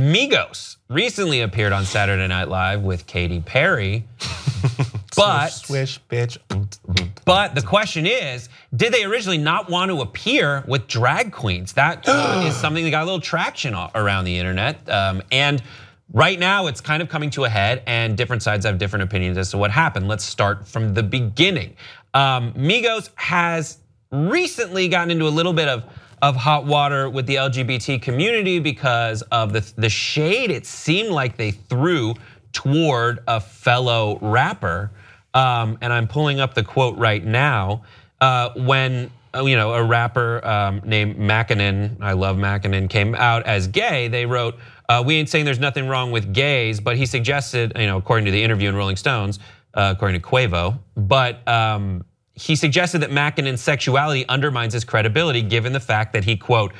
Migos recently appeared on Saturday Night Live with Katy Perry. But swish, bitch. But the question is, did they originally not want to appear with drag queens? That is something that got a little traction around the internet. And right now it's kind of coming to a head and different sides have different opinions as to what happened. Let's start from the beginning. Migos has recently gotten into a little bit of hot water with the LGBT community because of the shade it seemed like they threw toward a fellow rapper. And I'm pulling up the quote right now. When a rapper named Mackinnon, I love Mackinnon, came out as gay, they wrote, "We ain't saying there's nothing wrong with gays," but he suggested, according to the interview in Rolling Stones, according to Quavo, but he suggested that Mackinnon's sexuality undermines his credibility given the fact that he, quote,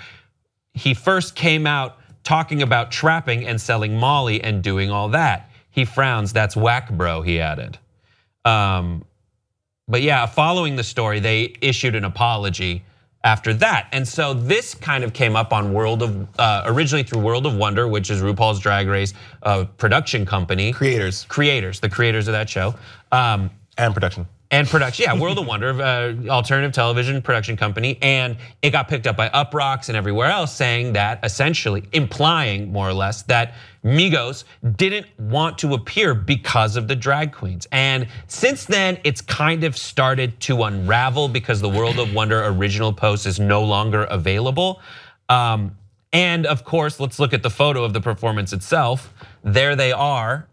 "He first came out talking about trapping and selling Molly and doing all that. He frowns, that's whack, bro," he added. But yeah, following the story, they issued an apology after that. And so this kind of came up on originally through World of Wonder, which is RuPaul's Drag Race production company. The creators of that show. And production. Yeah, World of Wonder, alternative television production company, and it got picked up by Uproxx and everywhere else, saying that essentially implying more or less that Migos didn't want to appear because of the drag queens. And since then, it's kind of started to unravel because the World of Wonder original post is no longer available. And of course, let's look at the photo of the performance itself. There they are,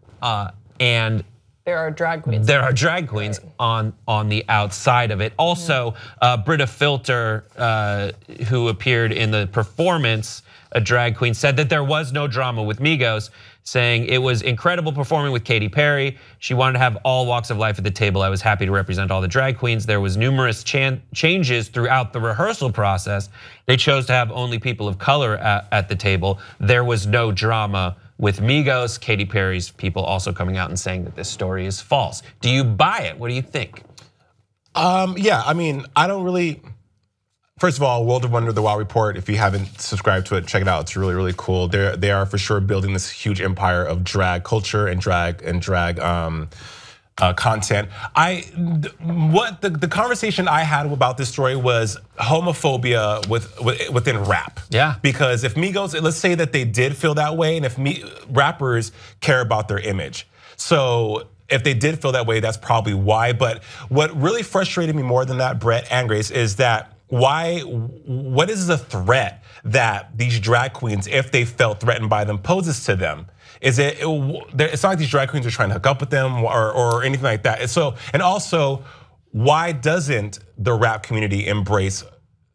and there are drag queens. There are drag queens on the outside of it. Also, Britta Filter, who appeared in the performance, a drag queen, said that there was no drama with Migos, saying it was incredible performing with Katy Perry. She wanted to have all walks of life at the table. I was happy to represent all the drag queens. There was numerous changes throughout the rehearsal process. They chose to have only people of color at the table. There was no drama with Migos. Katy Perry's people also coming out and saying that this story is false. Do you buy it? What do you think? Yeah, I mean, I don't really. First of all, World of Wonder, the WoW Report, if you haven't subscribed to it, check it out. It's really, really cool. They are for sure building this huge empire of drag culture and drag content. The conversation I had about this story was homophobia within rap. Yeah. Because if Migos, let's say that they did feel that way, and if rappers care about their image, so if they did feel that way, that's probably why. But what really frustrated me more than that, Brett and Grace, is that what is the threat that these drag queens, if they felt threatened by them, poses to them? It's not like these drag queens are trying to hook up with them or anything like that. And also, why doesn't the rap community embrace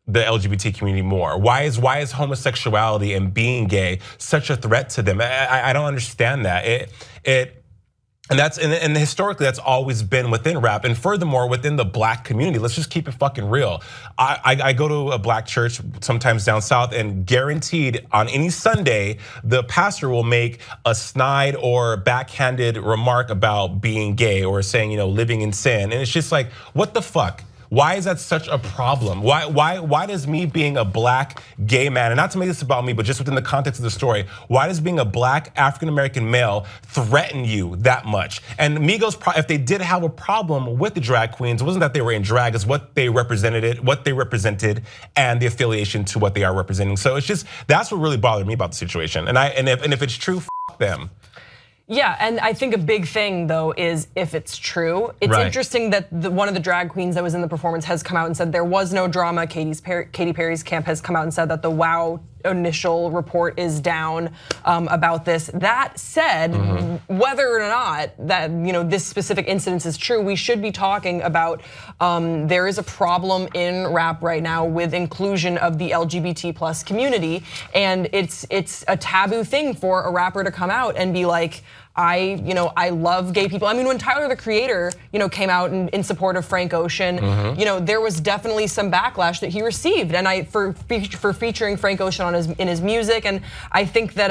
the LGBT community more? Why is homosexuality and being gay such a threat to them? I don't understand that. And historically, that's always been within rap, and furthermore within the black community. Let's just keep it fucking real. I go to a black church sometimes down south, and guaranteed on any Sunday, the pastor will make a snide or backhanded remark about being gay or saying, living in sin, and it's just like, what the fuck? Why is that such a problem? Why does me being a black gay man, and not to make this about me, but just within the context of the story, why does being a black African-American male threaten you that much? And Migos, if they did have a problem with the drag queens, it wasn't that they were in drag, it's what they represented, and the affiliation to what they are representing. So it's just, that's what really bothered me about the situation. And if it's true, f them. Yeah, and I think a big thing though is if it's true. It's interesting that one of the drag queens that was in the performance has come out and said there was no drama. Katy Perry's camp has come out and said that the WoW initial report is down about this. That said, whether or not that this specific incident is true, we should be talking about there is a problem in rap right now with inclusion of the LGBT+ community, and it's a taboo thing for a rapper to come out and be like, I love gay people. I mean, when Tyler the Creator, came out in support of Frank Ocean, there was definitely some backlash that he received, and for featuring Frank Ocean in his music, and I think that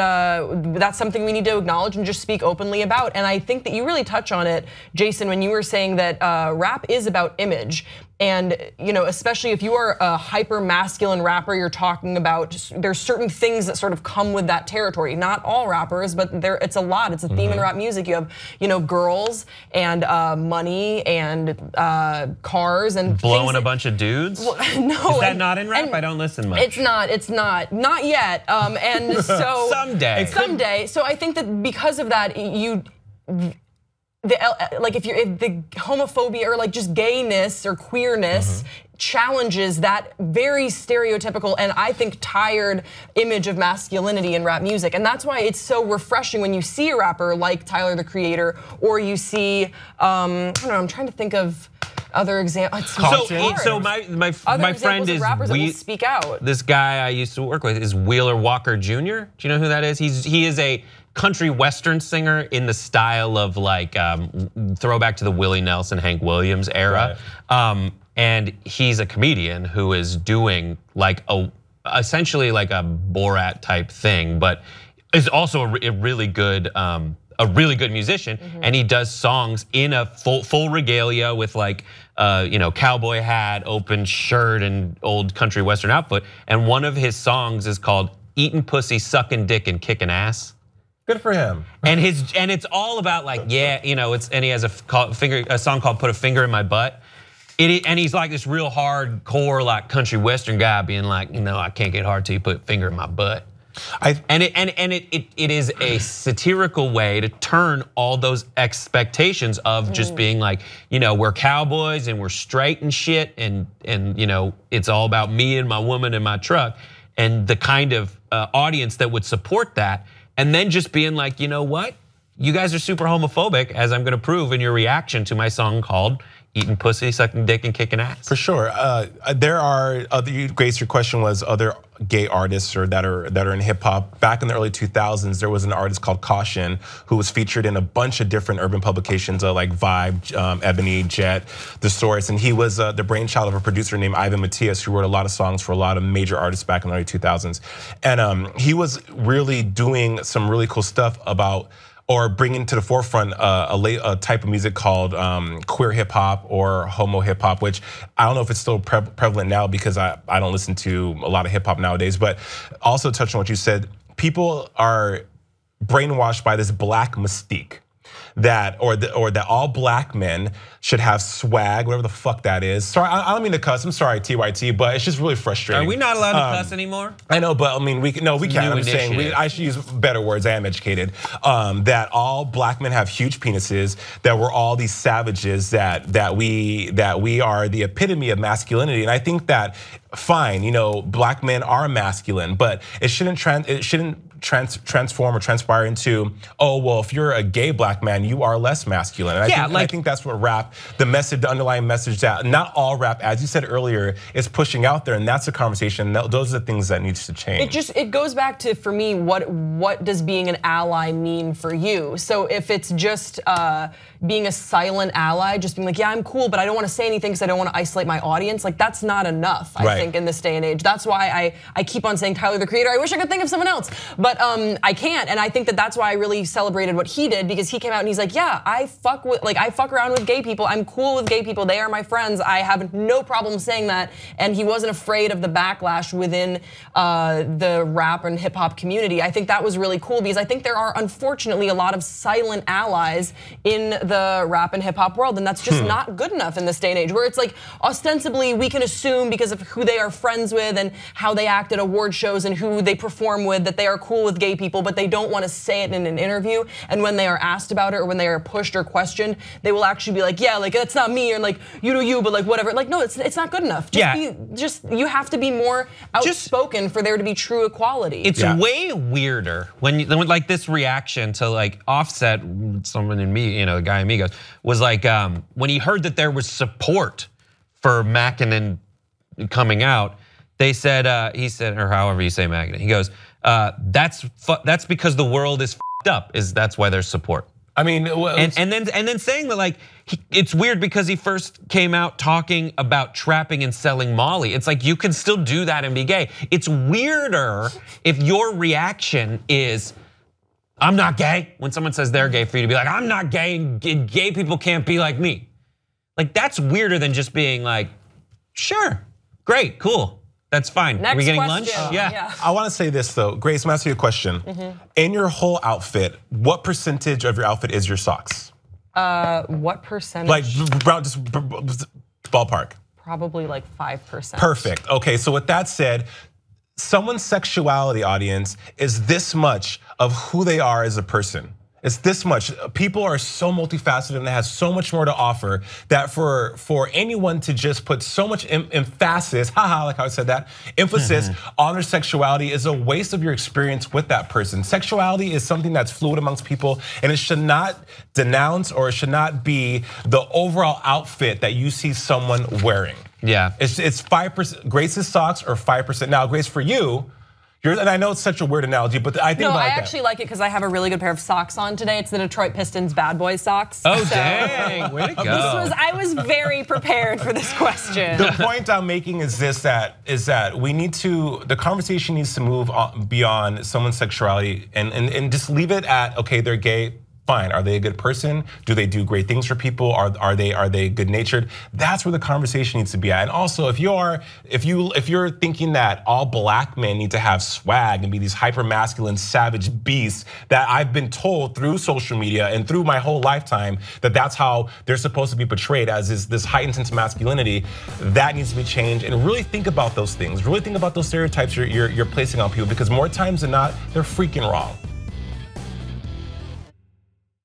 that's something we need to acknowledge and just speak openly about. And I think that you really touch on it, Jason, when you were saying that rap is about image. And especially if you are a hyper masculine rapper, you're talking about there's certain things that sort of come with that territory. Not all rappers, but it's a lot. It's a theme in rap music. You have girls and money and cars and blowing a bunch of dudes. Well, no, is that not in rap? I don't listen much. It's not yet. And so someday. So I think that because of that, if the homophobia or just gayness or queerness challenges that very stereotypical and I think tired image of masculinity in rap music. And that's why it's so refreshing when you see a rapper like Tyler the Creator, or you see, I don't know, I'm trying to think of other examples. So my friend is rappers that will speak out. This guy I used to work with is Wheeler Walker Jr. Do you know who that is? He is a country western singer in the style of throwback to the Willie Nelson, Hank Williams era. Right. And he's a comedian who is doing essentially like a Borat type thing, but is also a really good musician. And he does songs in a full regalia with cowboy hat, open shirt, and old country western outfit. And one of his songs is called "Eating Pussy, Sucking Dick, and Kicking Ass." Good for him. And it's all about and he has a song called "Put a Finger in My Butt." And he's like this real hardcore country western guy being I can't get hard till you put a finger in my butt. It is a satirical way to turn all those expectations of just being we're cowboys and we're straight and shit, and it's all about me and my woman and my truck, and the kind of audience that would support that. And then just being like, you know what? You guys are super homophobic, as I'm gonna prove in your reaction to my song called "Eating Pussy, Sucking Dick, and Kicking Ass." For sure, there are other. Grace, your question was other gay artists or that are in hip hop. Back in the early 2000s, there was an artist called Caution who was featured in a bunch of different urban publications like Vibe, Ebony, Jet, The Source, and he was the brainchild of a producer named Ivan Matias, who wrote a lot of songs for a lot of major artists back in the early 2000s, and he was really doing some really cool stuff about, or bringing to the forefront a type of music called queer hip hop or homo hip hop, which I don't know if it's still prevalent now because I don't listen to a lot of hip hop nowadays. But also touching on what you said, people are brainwashed by this black mystique that all black men should have swag, whatever the fuck that is. Sorry, I don't mean to cuss. I'm sorry, TYT, but it's just really frustrating. Are we not allowed to cuss anymore? I know, but I mean, we can. I'm saying I should use better words. I am educated. That all black men have huge penises. That we're all these savages. That we are the epitome of masculinity. And I think that fine, black men are masculine, but it shouldn't transform or transpire into, oh well, if you're a gay black man, you are less masculine. And I think that's what rap, the underlying message that not all rap, as you said earlier, is pushing out there, and that's a conversation. Those are the things that needs to change. It goes back to, for me, what does being an ally mean for you? So if it's just being a silent ally, just being like, yeah, I'm cool, but I don't want to say anything because I don't want to isolate my audience. That's not enough, I think, in this day and age. That's why I keep on saying Tyler the Creator. I wish I could think of someone else, but I can't. And I think that that's why I really celebrated what he did, because he came out and he's like, yeah, I fuck around with gay people. I'm cool with gay people. They are my friends. I have no problem saying that. And he wasn't afraid of the backlash within the rap and hip hop community. I think that was really cool, because I think there are, unfortunately, a lot of silent allies in the rap and hip hop world, and that's just not good enough in this day and age, where it's like ostensibly we can assume because of who they are friends with and how they act at award shows and who they perform with that they are cool with gay people, but they don't want to say it in an interview. And when they are asked about it or when they are pushed or questioned, they will actually be like, yeah, that's not me, or you do you, but whatever. No, it's not good enough. You have to be more outspoken for there to be true equality. It's way weirder when this reaction to Offset, someone in me, the guy in Migos, was when he heard that there was support for Mackinnon coming out, he said, or however you say Mackinnon, he goes, that's because the world is f***ed up. That's why there's support. I mean, and then saying that like it's weird because he first came out talking about trapping and selling Molly. It's like you can still do that and be gay. It's weirder if your reaction is, I'm not gay, when someone says they're gay, for you to be like, I'm not gay, and gay people can't be like me. Like that's weirder than just being like, sure, great, cool. That's fine. Next Are we getting question. lunch? Yeah. I want to say this though, Grace. I'm asking you a question. In your whole outfit, what percentage of your outfit is your socks? What percentage? Like just ballpark. Probably like 5%. Perfect. Okay, so with that said, someone's sexuality, audience, is this much of who they are as a person. It's this much. People are so multifaceted and they have so much more to offer that for anyone to just put so much emphasis, haha, like how I said that, emphasis on their sexuality is a waste of your experience with that person. Sexuality is something that's fluid amongst people, and it should not denounce or it should not be the overall outfit that you see someone wearing. Yeah. It's 5%, Grace's socks are 5%. Now, Grace, for you, and I know it's such a weird analogy, but I think I actually like it because I have a really good pair of socks on today. It's the Detroit Pistons Bad Boy socks. Oh, dang, way to go. I was very prepared for this question. The point I'm making is this, that the conversation needs to move on beyond someone's sexuality and just leave it at, okay, they're gay. Fine. Are they a good person? Do they do great things for people? Are they good natured? That's where the conversation needs to be at. And also, if you're thinking that all black men need to have swag and be these hyper masculine savage beasts that I've been told through social media and through my whole lifetime that that's how they're supposed to be portrayed, as is this heightened sense of masculinity, that needs to be changed. And really think about those things. Really think about those stereotypes you're placing on people, because more times than not, they're freaking wrong.